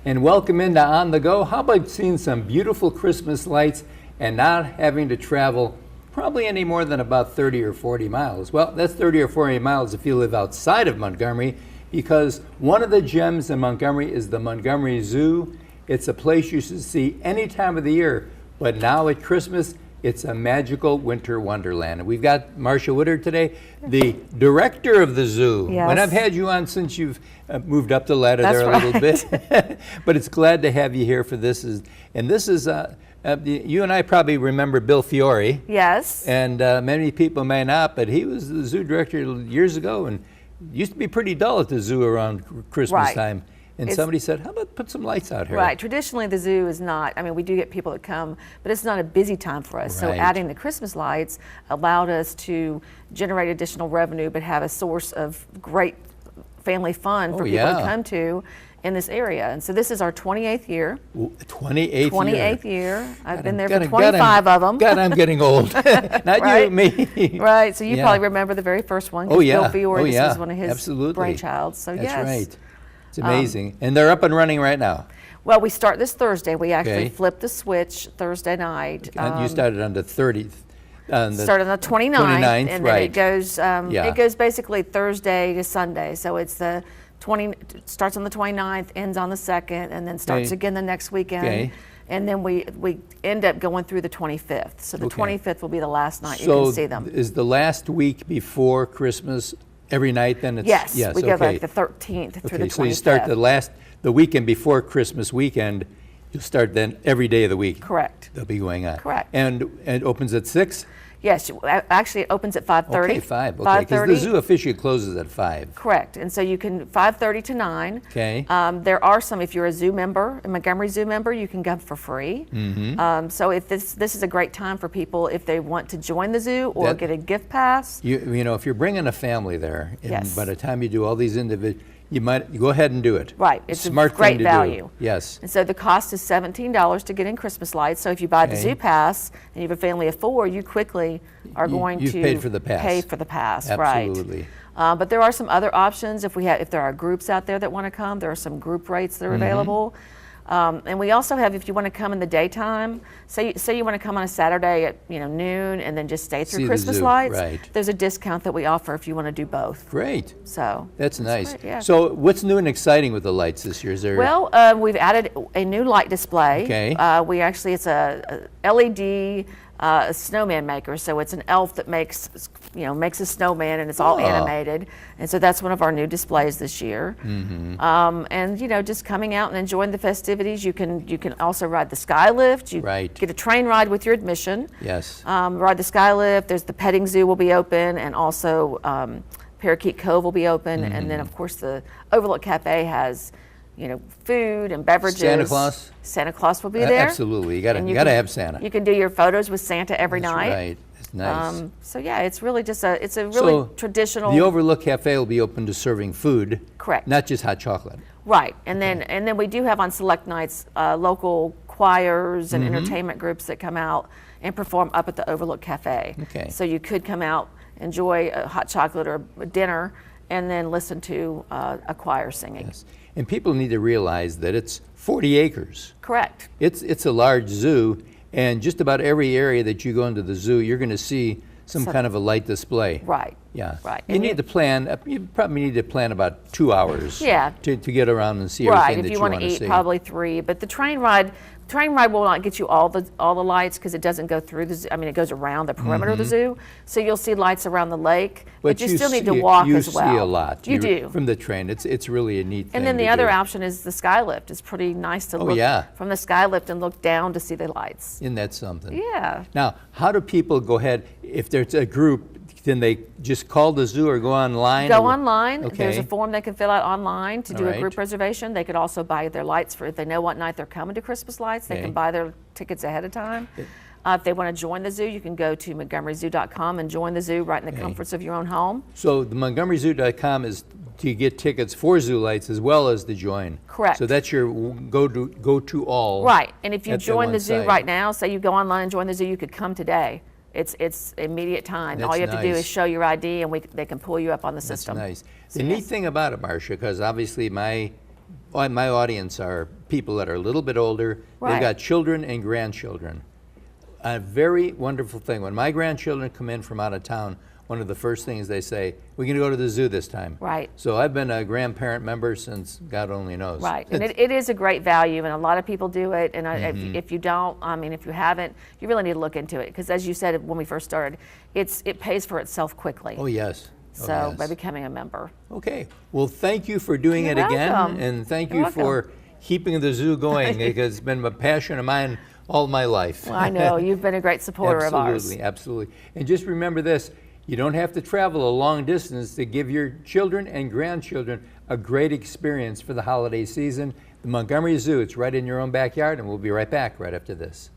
and welcome into On the Go. How about seeing some beautiful Christmas lights and not having to travel probably any more than about 30 or 40 miles? Well, that's 30 or 40 miles if you live outside of Montgomery, because one of the gems in Montgomery is the Montgomery Zoo. It's a place you should see any time of the year, but now at Christmas, it's a magical winter wonderland. And we've got Marcia Woodard today, the director of the zoo. Yes. And I've had you on since you've moved up the ladder. That's there a right. little bit. But it's glad to have you here for this. And this is, you and I probably remember Bill Fiore. Yes. And many people may not, but he was the zoo director years ago and used to be pretty dull at the zoo around Christmas Right. time. And somebody said, how about put some lights out here? Right. Traditionally, the zoo is not, I mean, we do get people that come, but it's not a busy time for us. So Right. adding the Christmas lights allowed us to generate additional revenue, but have a source of great family fun for people to come to in this area. And so this is our 28th year. 28th year. I've been there for 25 of them. God, I'm getting old. Not Right. you, me. Right. So you Yeah. probably remember the very first one. 'Cause Oh, yeah. Bill Fiore, Oh, this yeah. was one of his Absolutely. brainchilds. So That's yes. right. It's amazing. And they're up and running right now. Well, we start this Thursday. We actually Okay. flipped the switch Thursday night. And you started on the 30th. Started on the 29th, 29th, and then right. it goes basically Thursday to Sunday. So it's starts on the 29th, ends on the 2nd, and then starts Okay. again the next weekend. Okay. And then we end up going through the 25th. So the Okay. 25th will be the last night you So can see them. is the last week before Christmas every night then? Yes, we go okay. like the 13th through the Okay, 25th. so you start the weekend before Christmas weekend, you'll start then every day of the week. Correct. They'll be going on. Correct. And it opens at 6? Yes, actually it opens at 5:30. Okay, 5. Okay, because the 5:30. zoo officially closes at 5. Correct, and so you can 5:30 to 9. Okay. There are some. If you're a zoo member, a Montgomery Zoo member, you can come for free. Mm-hmm. So if this is a great time for people if they want to join the zoo or That- get a gift pass. You know, if you're bringing a family there, and Yes. by the time you do all these you might go ahead and do it. Right, it's a Smart great thing to value. do. Yes. And so the cost is $17 to get in Christmas lights. So if you buy the Okay. zoo pass and you have a family of 4, you quickly are going you've to paid for the pass. pay for the pass. Absolutely. Right. But there are some other options if there are groups out there that want to come. There are some group rates that are Mm-hmm. available. And we also have, if you want to come in the daytime, say you want to come on a Saturday at noon and then just stay See through the Christmas zoo, lights. right. There's a discount that we offer if you want to do both. Great. So That's nice. great, yeah. So what's new and exciting with the lights this year? Is there well, we've added a new light display. Okay. It's a LED snowman maker, so it's an elf that makes a snowman, and it's all Oh. animated, and so that's one of our new displays this year. And just coming out and enjoying the festivities. You can also ride the sky lift. You Right. get a train ride with your admission. Yes. Ride the sky lift. There's the petting zoo will be open, and also Parakeet Cove will be open, and then of course the Overlook Cafe has food and beverages. Santa Claus? Santa Claus will be there. Absolutely. You And gotta have Santa. You can do your photos with Santa every That's night. right. It's nice. So yeah, it's really just it's a really So traditional. The Overlook Cafe will be open to serving food. Correct. Not just hot chocolate. Right, and then we do have on select nights local choirs and entertainment groups that come out and perform up at the Overlook Cafe. Okay. So you could come out, enjoy a hot chocolate or a dinner, and then listen to a choir singing. Yes. And people need to realize that it's 40 acres. Correct. It's a large zoo, and just about every area that you go into the zoo, you're going to see some kind of a light display. Right. Yeah. Right. You need to plan. You probably need to plan about 2 hours. Yeah. To get around and see Right. everything If that you want want to to eat, see. probably 3. But the train ride will not get you all the lights because it doesn't go through the zoo. I mean, it goes around the perimeter of the zoo, so you'll see lights around the lake. But you still need to walk as well. You see a lot. You do. From the train. It's really a neat thing. And then the to other do. option is the sky lift. It's pretty nice to look yeah. from the sky lift and look down to see the lights. Isn't that something? Yeah. Now, how do people go ahead, if there's a group, then they just call the zoo or go online? Go or- online. Okay. There's a form they can fill out online to do All a right. group reservation. They could also buy their lights if they know what night they're coming to Christmas lights. They Okay. can buy their tickets ahead of time. If they want to join the zoo, you can go to montgomeryzoo.com and join the zoo right in the comforts of your own home. So the montgomeryzoo.com is to get tickets for zoo lights as well as to join. Correct. So that's your go to all. Right. And if you at the join one the zoo site. right now, say you go online and join the zoo, you could come today. It's immediate time. All That's you have to do nice. is show your ID, and they can pull you up on the That's system. nice. So The yes. neat thing about it, Marcia, because obviously my my audience are people that are a little bit older. Right. They've got children and grandchildren. A very wonderful thing. When my grandchildren come in from out of town, one of the first things they say, we're going to go to the zoo this time. Right. So I've been a grandparent member since God only knows. Right, and it is a great value, and a lot of people do it, and if you don't, I mean, if you haven't, you really need to look into it, because as you said when we first started, it pays for itself quickly. Oh, yes. So by becoming a member. Okay. Well, thank you for doing You're it again, welcome. and thank You're you welcome. for keeping the zoo going, because it's been a passion of mine all my life. Well, I know, you've been a great supporter of ours. Absolutely, absolutely. And just remember this, you don't have to travel a long distance to give your children and grandchildren a great experience for the holiday season. The Montgomery Zoo, it's right in your own backyard, and we'll be right back right after this.